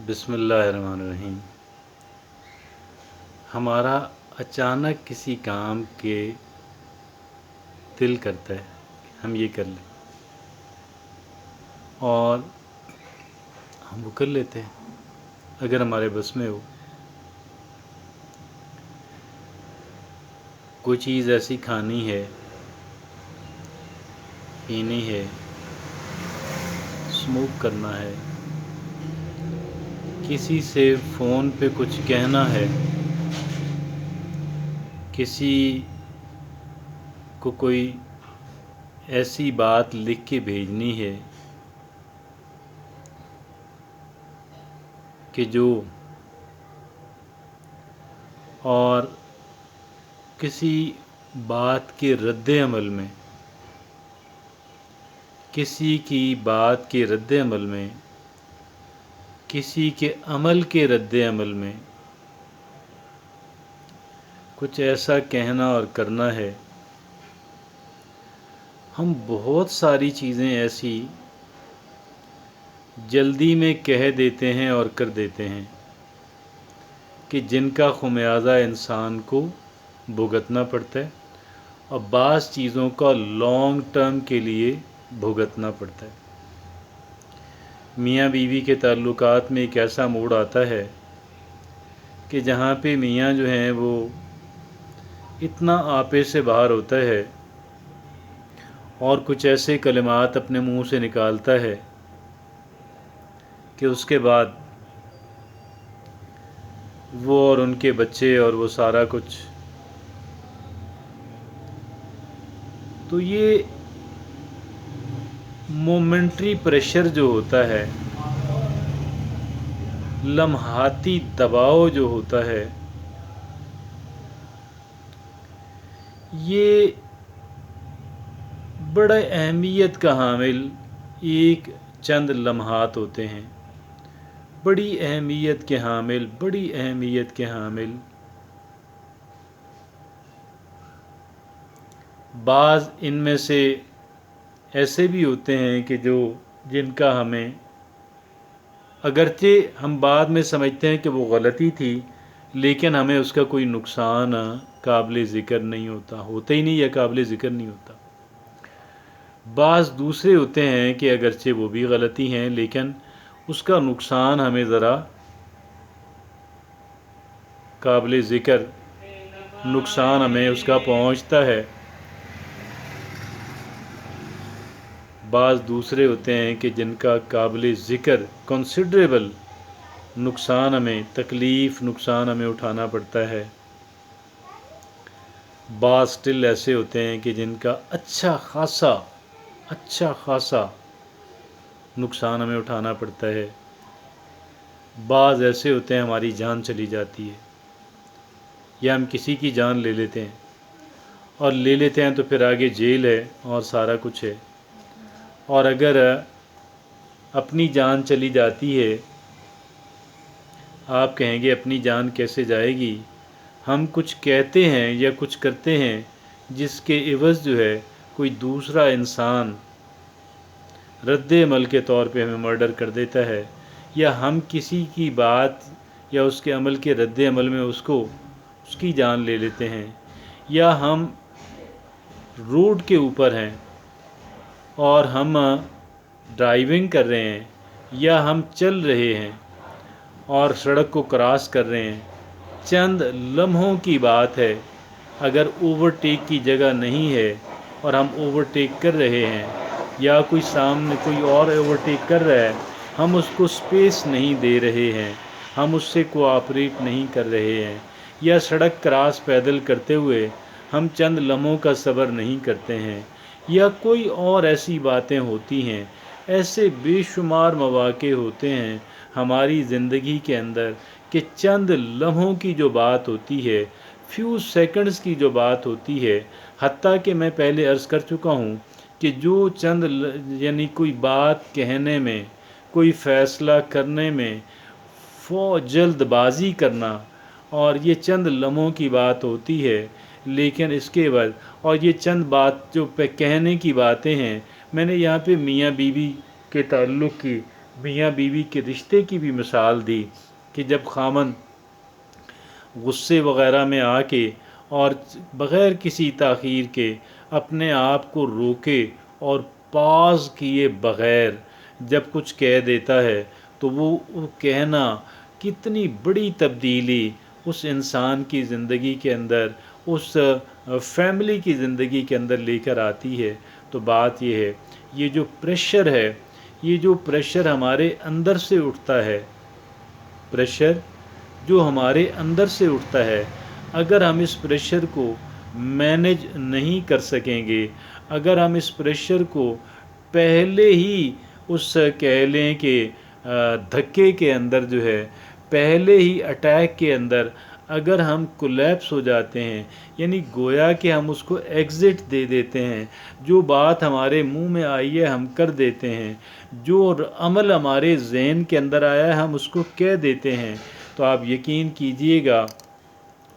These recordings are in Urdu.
بسم اللہ الرحمن الرحیم۔ ہمارا اچانک کسی کام کے دل کرتا ہے کہ ہم یہ کر لیں اور ہم وہ کر لیتے ہیں اگر ہمارے بس میں ہو۔ کوئی چیز ایسی کھانی ہے، پینی ہے، اسموک کرنا ہے، کسی سے فون پہ کچھ کہنا ہے، کسی کو کوئی ایسی بات لکھ کے بھیجنی ہے کہ جو اور کسی بات کے رد عمل میں، کسی کی بات کے رد عمل میں، کسی کے عمل کے رد عمل میں کچھ ایسا کہنا اور کرنا ہے۔ ہم بہت ساری چیزیں ایسی جلدی میں کہہ دیتے ہیں اور کر دیتے ہیں کہ جن کا خمیازہ انسان کو بھگتنا پڑتا ہے اور بعض چیزوں کا لانگ ٹرم کے لیے بھگتنا پڑتا ہے۔ میاں بیوی کے تعلقات میں ایک ایسا موڑ آتا ہے کہ جہاں پہ میاں جو ہیں وہ اتنا آپے سے باہر ہوتا ہے اور کچھ ایسے کلمات اپنے منہ سے نکالتا ہے کہ اس کے بعد وہ اور ان کے بچے اور وہ سارا کچھ، تو یہ مومنٹری پریشر جو ہوتا ہے، لمحاتی دباؤ جو ہوتا ہے، یہ بڑا اہمیت کا حامل ایک چند لمحات ہوتے ہیں، بڑی اہمیت کے حامل، بڑی اہمیت کے حامل۔ بعض ان میں سے ایسے بھی ہوتے ہیں کہ جن کا ہمیں اگرچہ ہم بعد میں سمجھتے ہیں کہ وہ غلطی تھی، لیکن ہمیں اس کا کوئی نقصان قابل ذکر نہیں ہوتا ہی نہیں یا قابل ذکر نہیں ہوتا۔ بعض دوسرے ہوتے ہیں کہ اگرچہ وہ بھی غلطی ہیں لیکن اس کا نقصان ہمیں ذرا قابل ذکر نقصان ہمیں اس کا پہنچتا ہے۔ بعض دوسرے ہوتے ہیں کہ جن کا قابل ذکر کنسیڈریبل نقصان ہمیں، تکلیف نقصان ہمیں اٹھانا پڑتا ہے۔ بعض سٹل ایسے ہوتے ہیں کہ جن کا اچھا خاصا نقصان ہمیں اٹھانا پڑتا ہے۔ بعض ایسے ہوتے ہیں ہماری جان چلی جاتی ہے یا ہم کسی کی جان لے لیتے ہیں، اور لے لیتے ہیں تو پھر آگے جیل ہے اور سارا کچھ ہے۔ اور اگر اپنی جان چلی جاتی ہے، آپ کہیں گے اپنی جان کیسے جائے گی؟ ہم کچھ کہتے ہیں یا کچھ کرتے ہیں جس کے عوض جو ہے کوئی دوسرا انسان رد عمل کے طور پہ ہمیں مرڈر کر دیتا ہے، یا ہم کسی کی بات یا اس کے عمل کے رد عمل میں اس کی جان لے لیتے ہیں، یا ہم روڈ کے اوپر ہیں اور ہم ڈرائیونگ کر رہے ہیں یا ہم چل رہے ہیں اور سڑک کو کراس کر رہے ہیں، چند لمحوں کی بات ہے، اگر اوورٹیک کی جگہ نہیں ہے اور ہم اوورٹیک کر رہے ہیں یا کوئی سامنے کوئی اور اوورٹیک کر رہا ہے، ہم اس کو سپیس نہیں دے رہے ہیں، ہم اس سے کوآپریٹ نہیں کر رہے ہیں، یا سڑک کراس پیدل کرتے ہوئے ہم چند لمحوں کا صبر نہیں کرتے ہیں، یا کوئی اور ایسی باتیں ہوتی ہیں۔ ایسے بے شمار مواقع ہوتے ہیں ہماری زندگی کے اندر کہ چند لمحوں کی جو بات ہوتی ہے، فیو سیکنڈز کی جو بات ہوتی ہے، حتیٰ کہ میں پہلے عرض کر چکا ہوں کہ جو چند یعنی کوئی بات کہنے میں، کوئی فیصلہ کرنے میں جلد بازی کرنا، اور یہ چند لمحوں کی بات ہوتی ہے، لیکن اس کے بعد اور یہ چند بات جو کہنے کی باتیں ہیں۔ میں نے یہاں پہ میاں بیوی کے تعلق کی میاں بیوی کے رشتے کی بھی مثال دی کہ جب خامند غصے وغیرہ میں آ کے اور بغیر کسی تاخیر کے اپنے آپ کو روکے اور پاز کیے بغیر جب کچھ کہہ دیتا ہے تو وہ کہنا کتنی بڑی تبدیلی اس انسان کی زندگی کے اندر، اس فیملی کی زندگی کے اندر لے کر آتی ہے۔ تو بات یہ ہے، یہ جو پریشر ہے، یہ جو پریشر ہمارے اندر سے اٹھتا ہے، پریشر جو ہمارے اندر سے اٹھتا ہے، اگر ہم اس پریشر کو مینج نہیں کر سکیں گے، اگر ہم اس پریشر کو پہلے ہی اس کہہ لیں کہ دھکے کے اندر جو ہے، پہلے ہی اٹیک کے اندر اگر ہم کولیپس ہو جاتے ہیں، یعنی گویا کہ ہم اس کو ایگزٹ دے دیتے ہیں، جو بات ہمارے منہ میں آئی ہے ہم کر دیتے ہیں، جو عمل ہمارے ذہن کے اندر آیا ہے ہم اس کو کہہ دیتے ہیں، تو آپ یقین کیجئے گا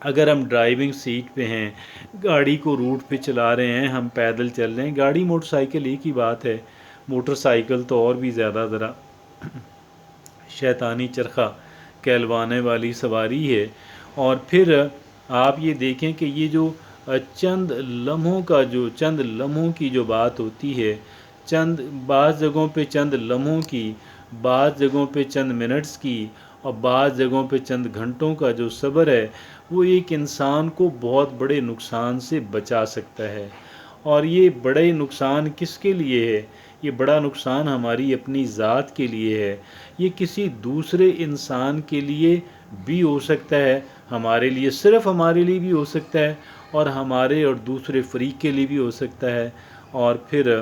اگر ہم ڈرائیونگ سیٹ پہ ہیں، گاڑی کو روٹ پہ چلا رہے ہیں، ہم پیدل چل رہے ہیں، گاڑی موٹر سائیکل ایک ہی بات ہے، موٹر سائیکل تو اور بھی زیادہ ذرا شیطانی چرخہ کہلوانے والی سواری ہے۔ اور پھر آپ یہ دیکھیں کہ یہ جو چند لمحوں کی جو بات ہوتی ہے، بعض جگہوں پہ چند لمحوں کی، بعض جگہوں پہ چند منٹس کی، اور بعض جگہوں پہ چند گھنٹوں کا جو صبر ہے، وہ ایک انسان کو بہت بڑے نقصان سے بچا سکتا ہے۔ اور یہ بڑے نقصان کس کے لیے ہے؟ یہ بڑا نقصان ہماری اپنی ذات کے لیے ہے، یہ کسی دوسرے انسان کے لیے بھی ہو سکتا ہے، ہمارے لیے، صرف ہمارے لیے بھی ہو سکتا ہے، اور ہمارے اور دوسرے فریق کے لیے بھی ہو سکتا ہے۔ اور پھر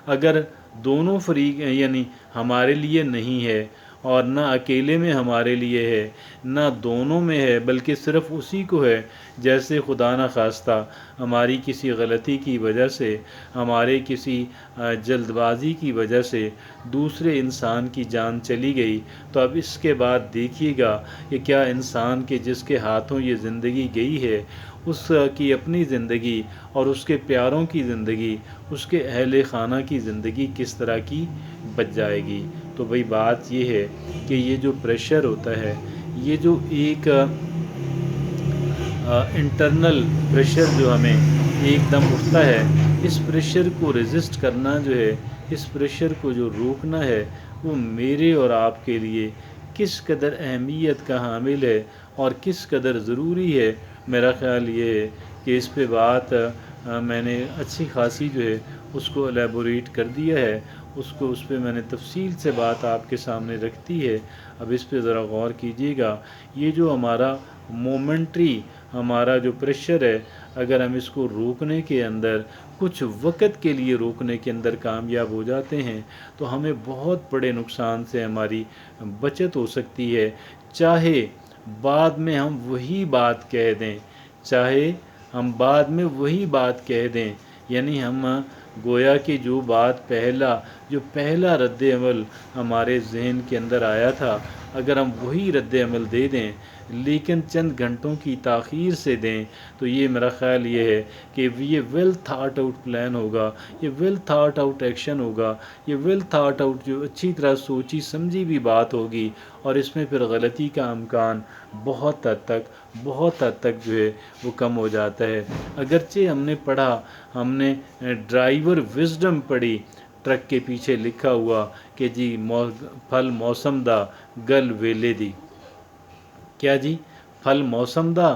اگر دونوں فریق یعنی ہمارے لیے نہیں ہے، اور نہ اکیلے میں ہمارے لیے ہے، نہ دونوں میں ہے، بلکہ صرف اسی کو ہے، جیسے خدا نہ خواستہ ہماری کسی غلطی کی وجہ سے، ہمارے کسی جلد بازی کی وجہ سے دوسرے انسان کی جان چلی گئی، تو اب اس کے بعد دیکھیے گا کہ کیا انسان کے جس کے ہاتھوں یہ زندگی گئی ہے، اس کی اپنی زندگی اور اس کے پیاروں کی زندگی، اس کے اہل خانہ کی زندگی کس طرح کی بچ جائے گی۔ تو بھئی بات یہ ہے کہ یہ جو پریشر ہوتا ہے، یہ جو ایک انٹرنل پریشر جو ہمیں ایک دم اٹھتا ہے، اس پریشر کو ریزسٹ کرنا جو ہے، اس پریشر کو جو روکنا ہے، وہ میرے اور آپ کے لیے کس قدر اہمیت کا حامل ہے اور کس قدر ضروری ہے۔ میرا خیال یہ ہے کہ اس پہ بات میں نے اچھی خاصی جو ہے اس کو الیبوریٹ کر دیا ہے، اس پہ میں نے تفصیل سے بات آپ کے سامنے رکھ دی ہے۔ اب اس پہ ذرا غور کیجیے گا، یہ جو ہمارا مومنٹری ہمارا جو پریشر ہے، اگر ہم اس کو روکنے کے اندر کچھ وقت کے لیے روکنے کے اندر کامیاب ہو جاتے ہیں، تو ہمیں بہت بڑے نقصان سے ہماری بچت ہو سکتی ہے، چاہے بعد میں ہم وہی بات کہہ دیں، چاہے ہم بعد میں وہی بات کہہ دیں، یعنی ہم گویا کہ جو پہلا رد عمل ہمارے ذہن کے اندر آیا تھا، اگر ہم وہی رد عمل دے دیں لیکن چند گھنٹوں کی تاخیر سے دیں، تو یہ میرا خیال یہ ہے کہ یہ ویل تھاٹ آؤٹ پلان ہوگا، یہ ویل تھاٹ آؤٹ ایکشن ہوگا، یہ ویل تھاٹ آؤٹ جو اچھی طرح سوچی سمجھی بھی بات ہوگی، اور اس میں پھر غلطی کا امکان بہت حد تک جو ہے وہ کم ہو جاتا ہے۔ اگرچہ ہم نے پڑھا، ہم نے ڈرائیور وزڈم پڑھی، ٹرک کے پیچھے لکھا ہوا کہ جی پھل موسم دا گل ویلے دی، کیا جی؟ پھل موسم دا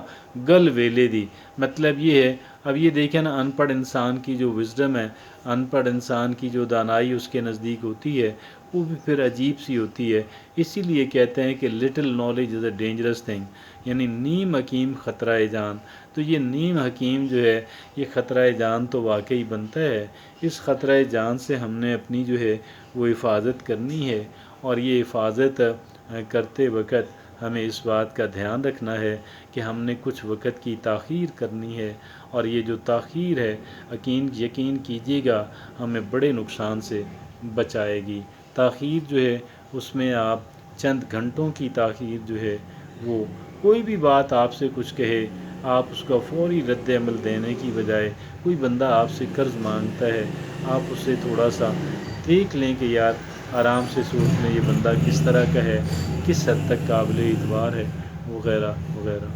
گل ویلے دی، مطلب یہ ہے، اب یہ دیکھیں نا، ان پڑھ انسان کی جو وزڈم ہے، ان پڑھ انسان کی جو دانائی اس کے نزدیک ہوتی ہے، وہ بھی پھر عجیب سی ہوتی ہے۔ اسی لیے کہتے ہیں کہ little knowledge is a dangerous thing, یعنی نیم حکیم خطرہ جان۔ تو یہ نیم حکیم جو ہے، یہ خطرہ جان تو واقعی بنتا ہے، اس خطرہ جان سے ہم نے اپنی جو ہے وہ حفاظت کرنی ہے، اور یہ حفاظت کرتے وقت ہمیں اس بات کا دھیان رکھنا ہے کہ ہم نے کچھ وقت کی تاخیر کرنی ہے، اور یہ جو تاخیر ہے یقین کیجیے گا ہمیں بڑے نقصان سے بچائے گی۔ تاخیر جو ہے اس میں آپ چند گھنٹوں کی تاخیر جو ہے، وہ کوئی بھی بات آپ سے کچھ کہے، آپ اس کا فوری رد عمل دینے کی بجائے، کوئی بندہ آپ سے قرض مانگتا ہے، آپ اسے تھوڑا سا دیکھ لیں کہ یار آرام سے سوچ لیں یہ بندہ کس طرح کا ہے، کس حد تک قابل اعتبار ہے، وغیرہ وغیرہ۔